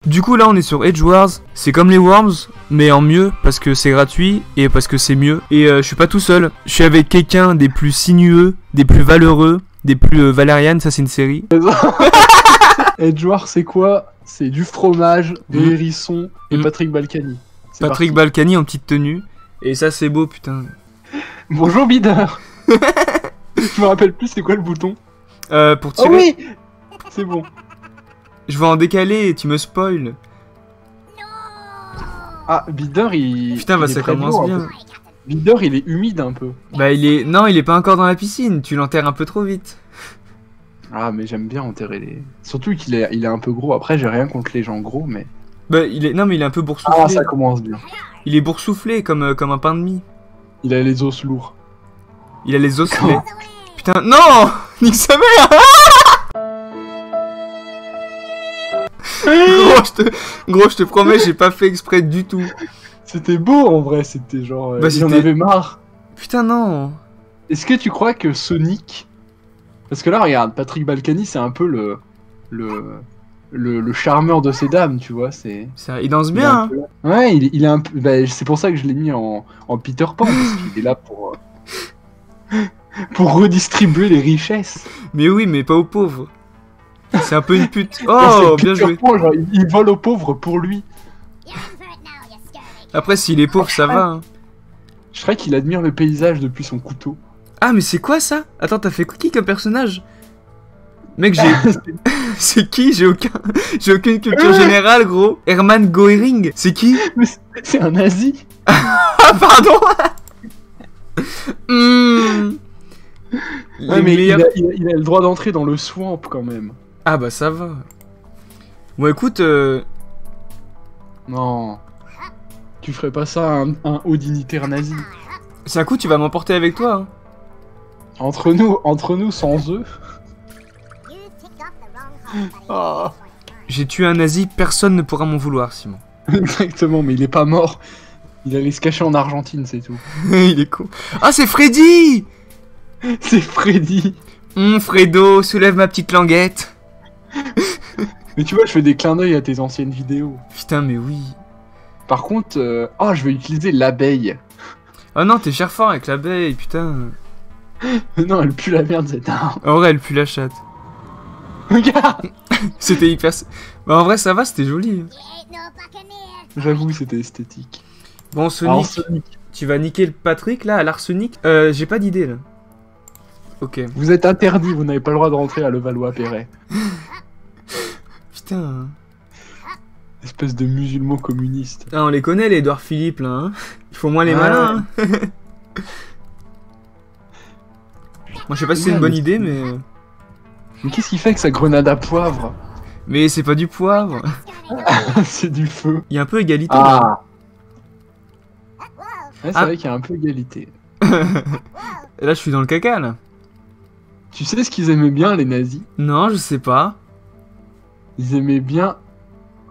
Du coup là on est sur Edge Wars, c'est comme les Worms mais en mieux parce que c'est gratuit et parce que c'est mieux. Et je suis pas tout seul, je suis avec quelqu'un des plus sinueux, des plus valeureux, des plus Valériane, ça c'est une série. Edge Wars c'est quoi? C'est du fromage, des hérissons et Patrick Balkany. Patrick Balkany en petite tenue, et ça c'est beau putain. Bonjour Bideur. Je me rappelle plus c'est quoi le bouton. Pour tirer. Oh oui. C'est bon. Je vais en décaler et tu me spoil. Ah, Bideur il... Putain bah il ça commence bien. Bideur il est humide un peu. Bah il est... Non il est pas encore dans la piscine, tu l'enterres un peu trop vite. Ah mais j'aime bien enterrer les... Surtout qu'il est... il est un peu gros, après j'ai rien contre les gens gros mais... Bah il est... Non mais il est un peu boursouflé. Ah ça commence bien. Il est boursouflé comme un pain de mie. Il a les os lourds. Il a les os lourds. Putain, non. Nique sa mère. Gros, je te promets, j'ai pas fait exprès du tout. C'était beau en vrai, c'était genre... Bah, j'en avais marre. Putain, non. Est-ce que tu crois que Sonic... Parce que là, regarde, Patrick Balkany, c'est un peu le charmeur de ces dames, tu vois, c'est... Il danse bien, hein. Ouais, il est un peu... Bah, c'est pour ça que je l'ai mis en Peter Pan, parce qu'il est là pour... pour redistribuer les richesses. Mais oui, mais pas aux pauvres. C'est un peu une pute. Oh, bien joué. Pan, genre, il vole aux pauvres pour lui. Après, s'il est pauvre, ça va. Hein. Je crois qu'il admire le paysage depuis son couteau. Ah, mais c'est quoi ça? Attends, t'as fait qui comme personnage? Mec, j'ai... C'est qui? J'ai aucune culture générale, gros. Hermann Goering, c'est qui? C'est un nazi. Ah, pardon. Ouais, mais il a le droit d'entrer dans le swamp quand même. Ah bah ça va. Bon écoute... Non. Tu ferais pas ça à un haut dignitaire nazi. C'est un coup, tu vas m'emporter avec toi. Hein. Entre nous, sans eux. Oh. J'ai tué un nazi, personne ne pourra m'en vouloir, Simon. Exactement, mais il est pas mort. Il allait se cacher en Argentine, c'est tout. Il est con. Ah, c'est Freddy. C'est Freddy. Fredo, soulève ma petite languette. Mais tu vois, je fais des clins d'œil à tes anciennes vidéos. Putain, mais oui. Par contre, oh, je vais utiliser l'abeille. Oh non, t'es cher fort avec l'abeille, putain. Non, elle pue la merde, cette arme. En vrai, elle pue la chatte. Regarde. C'était hyper... Bah en vrai, ça va, c'était joli. J'avoue, c'était esthétique. Bon, Sonic, tu vas niquer le Patrick, là, à l'arsenic. J'ai pas d'idée, là. Ok. Vous êtes interdit, vous n'avez pas le droit de rentrer à Levallois-Perret. Putain. Espèce de musulmans communistes. Ah, on les connaît, les Edouard Philippe, là. Hein. Il faut moins les malins. Hein. Moi, je sais pas si c'est une bonne idée, mais... Mais qu'est-ce qu'il fait avec sa grenade à poivre? Mais c'est pas du poivre. C'est du feu. Il y a un peu égalité. Ah. Ouais, c'est vrai qu'il y a un peu égalité. Et là, je suis dans le caca, là. Tu sais ce qu'ils aimaient bien, les nazis? Non, je sais pas. Ils aimaient bien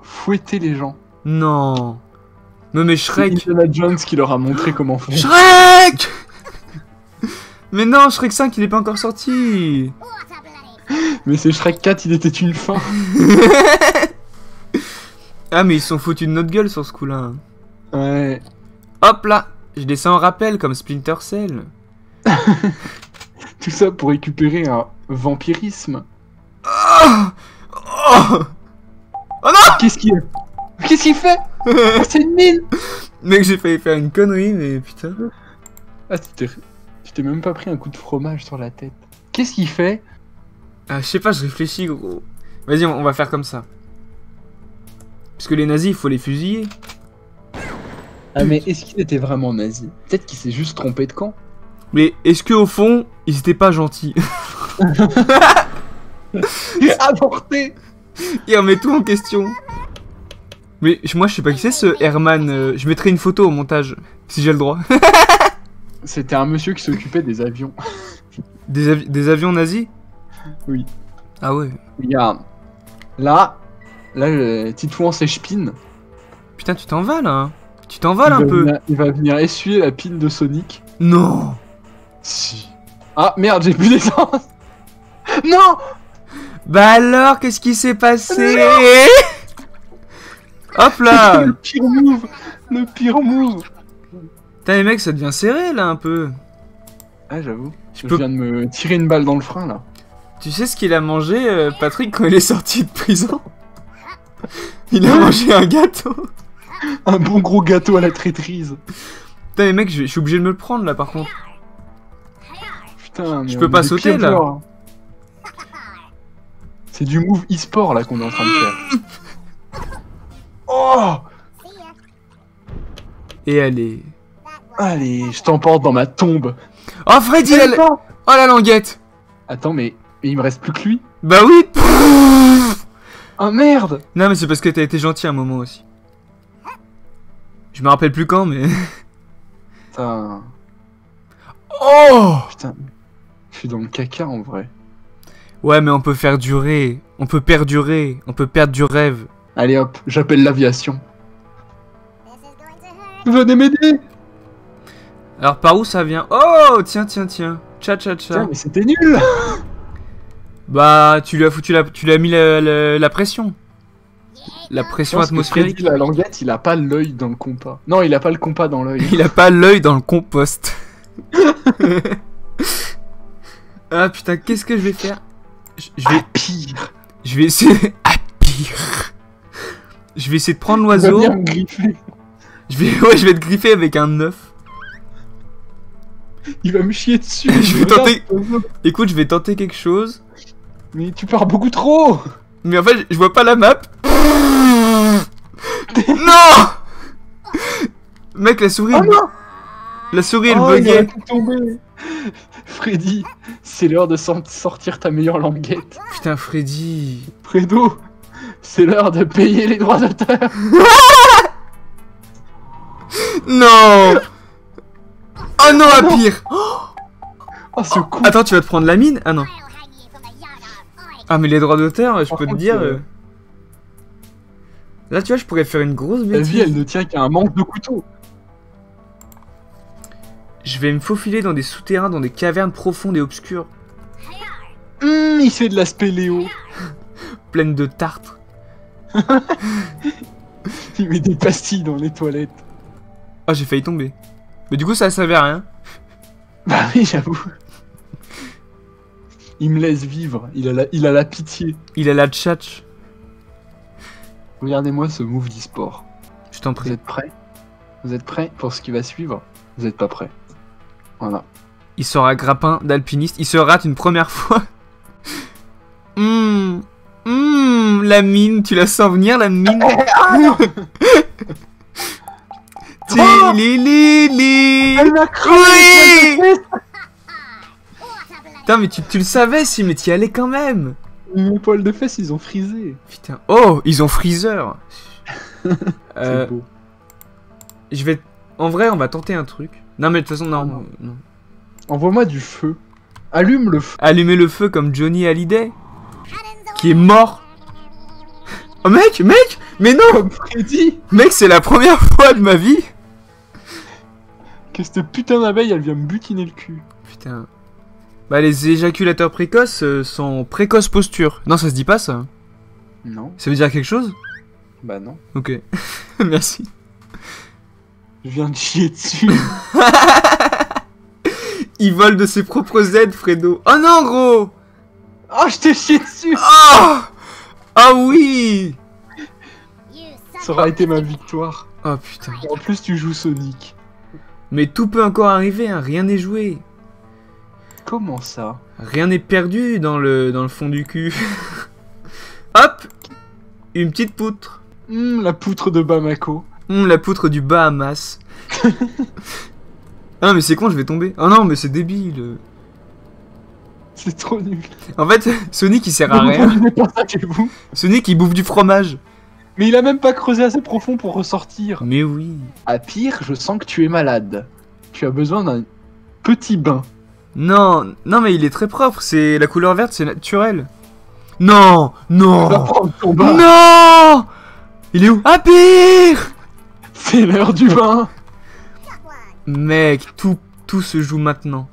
fouetter les gens. Non. Mais Shrek... C'est Indiana Jones qui leur a montré comment faire. Shrek. Mais non, Shrek 5, il est pas encore sorti. Mais c'est Shrek 4, il était une fin. Ah, mais ils se sont foutus de notre gueule sur ce coup-là. Ouais. Hop là, je descends en rappel comme Splinter Cell. Tout ça pour récupérer un vampirisme. Oh, oh, oh non. Qu'est-ce qu'il fait? C'est une mine. Mec, j'ai failli faire une connerie, mais putain. Ah, tu t'es même pas pris un coup de fromage sur la tête. Qu'est-ce qu'il fait? Ah, je sais pas, je réfléchis, gros. Vas-y, on va faire comme ça. Parce que les nazis, il faut les fusiller. Ah, mais est-ce qu'il était vraiment nazi? Peut-être qu'il s'est juste trompé de camp. Mais est-ce qu'au fond, ils étaient pas gentils? Avorté. Il remet tout en question. Mais moi, je sais pas qui c'est ce Herman. Je mettrai une photo au montage, si j'ai le droit. C'était un monsieur qui s'occupait des avions. Des avions nazis? Oui. Ah ouais. Regarde. Là, Titouan s'échepine. Putain, tu t'en vas là, hein. Tu t'envoles un peu. Il va venir essuyer la pine de Sonic. Non. Si. Ah merde, j'ai plus d'essence. Non. Bah alors, qu'est-ce qui s'est passé? Hop là. Le pire move. Le pire move. Putain les mecs, ça devient serré là un peu. Ah j'avoue. Je peux- viens de me tirer une balle dans le frein là. Tu sais ce qu'il a mangé, Patrick, quand il est sorti de prison? Il a mangé un gâteau. Un bon gros gâteau à la traîtrise. Putain les mecs, je suis obligé de me le prendre là par contre. Putain, mais Je peux on pas est des sauter, pires là. joueurs, hein. C'est du move e-sport là qu'on est en train de faire. Oh! Et allez. Allez, je t'emporte dans ma tombe. Oh Freddy, oh la languette. Attends, mais il me reste plus que lui. Bah oui. Ah merde! Non mais c'est parce que t'as été gentil un moment aussi. Je me rappelle plus quand mais... Putain, Oh. putain. Je suis dans le caca en vrai. Ouais mais on peut faire durer, on peut perdurer, on peut perdre du rêve. Allez hop, j'appelle l'aviation. Venez m'aider! Alors par où ça vient? Oh tiens tiens tiens. Tcha tcha Tiens, tcha. mais c'était nul! Bah tu lui as foutu tu lui as mis la pression. La pression Parce que atmosphérique. Freddy, la languette, il a pas l'œil dans le compas. Non, il a pas le compas dans l'œil. Il a pas l'œil dans le compost. Ah putain, qu'est-ce que je vais faire? Je vais... Ah, pire! Je vais essayer... Ah pire. Je vais essayer de prendre Il va l'oiseau. bien me griffer. Ouais, je vais te griffer avec un œuf. Il va me chier dessus. Je vais Regarde, tenter- Écoute, je vais tenter quelque chose. Mais tu pars beaucoup trop! Mais en fait, je vois pas la map. Non. Mec, la souris... Oh non! La souris, elle Oh, il buguait. aurait pu tomber. Freddy, c'est l'heure de sortir ta meilleure languette. Putain, Freddy... Fredo, c'est l'heure de payer les droits d'auteur. Non. Oh non, à pire. Oh, ce con. Attends, tu vas te prendre la mine? Ah non. Ah mais les droits d'auteur, je Par peux te contre, dire... Là tu vois, je pourrais faire une grosse La vie, elle bêtise. ne tient qu'à un manque de couteau. Je vais me faufiler dans des souterrains, dans des cavernes profondes et obscures, Il fait de la spéléo. pleines de tartres. Il met des pastilles dans les toilettes. Ah, j'ai failli tomber. Mais du coup, ça servait à rien. Bah oui, j'avoue. Il me laisse vivre. Il a la pitié. Il a la tchatch. Regardez-moi ce move d'e-sport. Je t'en Vous prie. êtes prêts? Vous êtes prêts pour ce qui va suivre? Vous êtes pas prêts. Voilà. Il sort à grappin d'alpiniste. Il se rate une première fois. La mine, tu la sens venir, la mine. Tililili. Elle m'a cramé Oui. les poils de fesses. Putain, mais tu le savais, si, mais t'y allais quand même. Mes poils de fesses, ils ont frisé. Putain. Oh, ils ont Freezer. C'est beau. Je vais... En vrai, on va tenter un truc. Non, mais de toute façon, non. Non. non. Envoie-moi du feu. Allume le feu. Allumer le feu comme Johnny Hallyday. Qui est mort. Oh, mec. Mais non. Comme Freddy. Mec, c'est la première fois de ma vie. Que cette putain d'abeille, elle vient me butiner le cul. Putain. Bah, les éjaculateurs précoces sont précoce posture. Non, ça se dit pas, ça. Non. Ça veut dire quelque chose? Bah non. Ok. Merci. Je viens de chier dessus. Il vole de ses propres aides, Fredo. Oh non, gros. Oh, je t'ai chié dessus. Oh. Ah oui. Ça aura été ma victoire. Oh putain. Et en plus, tu joues Sonic. Mais tout peut encore arriver, hein. Rien n'est joué. Comment ça? Rien n'est perdu dans le fond du cul. Hop. Une petite poutre. La poutre de Bamako. La poutre du Bahamas. Ah mais c'est con, je vais tomber. Oh non mais c'est débile. C'est trop nul. En fait, Sonic il sert Ne à vous rien. conduisez pas ça chez vous. Sonic il bouffe du fromage. Mais il a même pas creusé assez profond pour ressortir. Mais oui. À pire, je sens que tu es malade. Tu as besoin d'un petit bain. Non, non mais il est très propre. C'est la couleur verte, c'est naturel. Non, Tu vas non, prendre ton bain. non. Il est où? Ah pire. C'est l'heure du bain. Mec, tout se joue maintenant.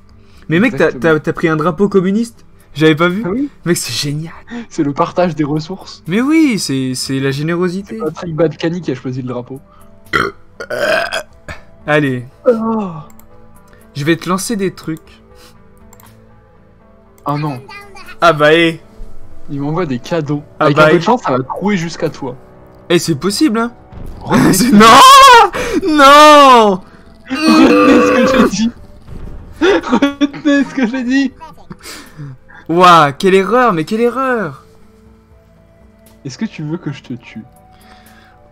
Mais mec, Exactement. t'as pris un drapeau communiste? J'avais pas vu. Ah oui, Mec, c'est génial. c'est le partage des ressources. Mais oui, c'est la générosité. Patrick Badkani qui a choisi le drapeau. Allez, Oh, je vais te lancer des trucs. ah non, Ah bah, il m'envoie des cadeaux. Ah Avec bah, un peu de chance, ça va trouver jusqu'à toi. c'est possible, hein. Retenez Non. Non. ce que j'ai dit. Retenez ce que j'ai dit. Ouah, quelle erreur, mais quelle erreur. Est-ce que tu veux que je te tue?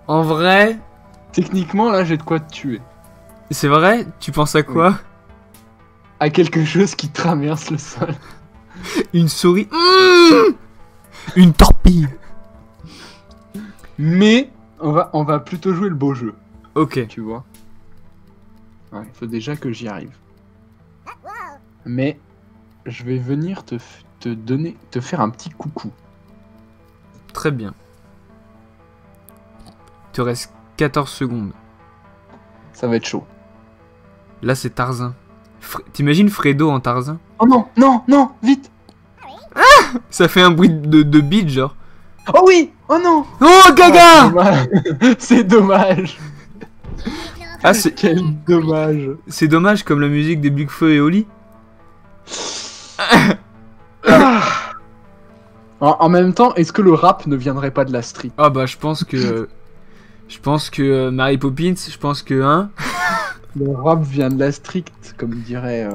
En vrai, Techniquement, là, j'ai de quoi te tuer. c'est vrai. Tu penses à quoi? À quelque chose qui traverse le sol. Une souris. Une torpille. Mais on va plutôt jouer le beau jeu, Ok. tu vois. Ouais, il faut déjà que j'y arrive. Mais je vais venir te faire un petit coucou. Très bien. Il te reste 14 secondes. Ça va être chaud. Là, c'est Tarzan. T'imagines Fredo en Tarzan? Oh non, non, non, vite. Ça fait un bruit de bite, genre. Oh oui, oh non. Oh, Gaga! C'est dommage. Ah, c'est Quel dommage. dommage comme la musique des Big Feu et Oli. Ah. En même temps, est-ce que le rap ne viendrait pas de la street? Ah bah, je pense que... Je pense que Mary Poppins, je pense que... Hein? Le rap vient de la street, comme dirait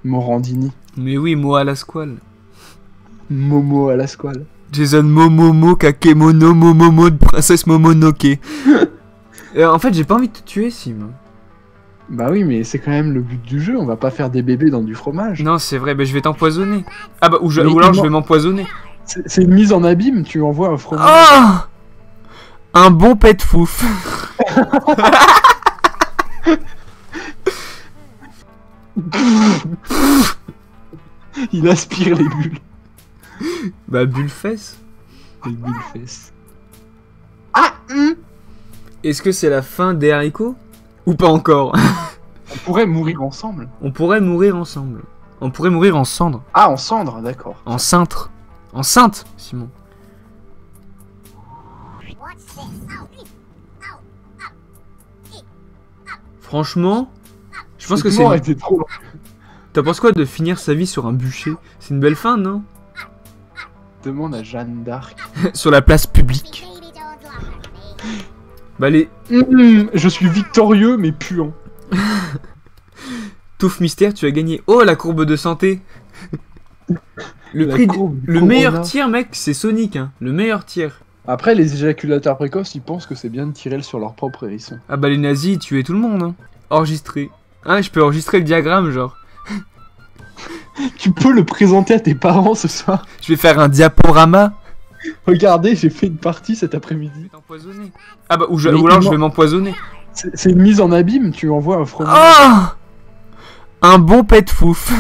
Morandini. Mais oui, Mo à la squale. Momo à la squale. Jason Momomo Kakemono Momomo de Princesse Momonoke. En fait, j'ai pas envie de te tuer, Sim. Bah oui, mais c'est quand même le but du jeu, on va pas faire des bébés dans du fromage. Non, c'est vrai, mais je vais t'empoisonner. Ah bah, ou Mais alors je comment- vais m'empoisonner. C'est une mise en abîme, tu envoies un fromage. Oh! Un bon pet fouf. Il aspire les bulles. Bah, bulle-fesse. Les bulles fesses. Ah Est-ce que c'est la fin des haricots? Ou pas encore? On pourrait mourir ensemble. On pourrait mourir ensemble. On pourrait mourir en cendres. Ah, en cendre, d'accord. En cintre. Enceinte, Simon. Franchement, je pense que Cette c'est... mort était trop long. T'as pensé quoi de finir sa vie sur un bûcher? C'est une belle fin, non? Demande à Jeanne d'Arc. Sur la place publique. Bah les... Je suis victorieux, mais puant. Touffe mystère, tu as gagné. Oh, la courbe de santé. Le La prix... courbe du Le Corona. meilleur tir, mec, c'est Sonic, hein. Le meilleur tir. Après, les éjaculateurs précoces, ils pensent que c'est bien de tirer sur leur propre hérisson. Ah bah les nazis, ils tuaient tout le monde, hein. Enregistré. Ah, je peux enregistrer le diagramme, genre. Tu peux le présenter à tes parents ce soir. Je vais faire un diaporama. Regardez, j'ai fait une partie cet après-midi. T'empoisonner. Ah bah, ou Mais alors je comment- vais m'empoisonner. C'est une mise en abîme, tu envoies un fromage. Oh! Un bon pet fouf.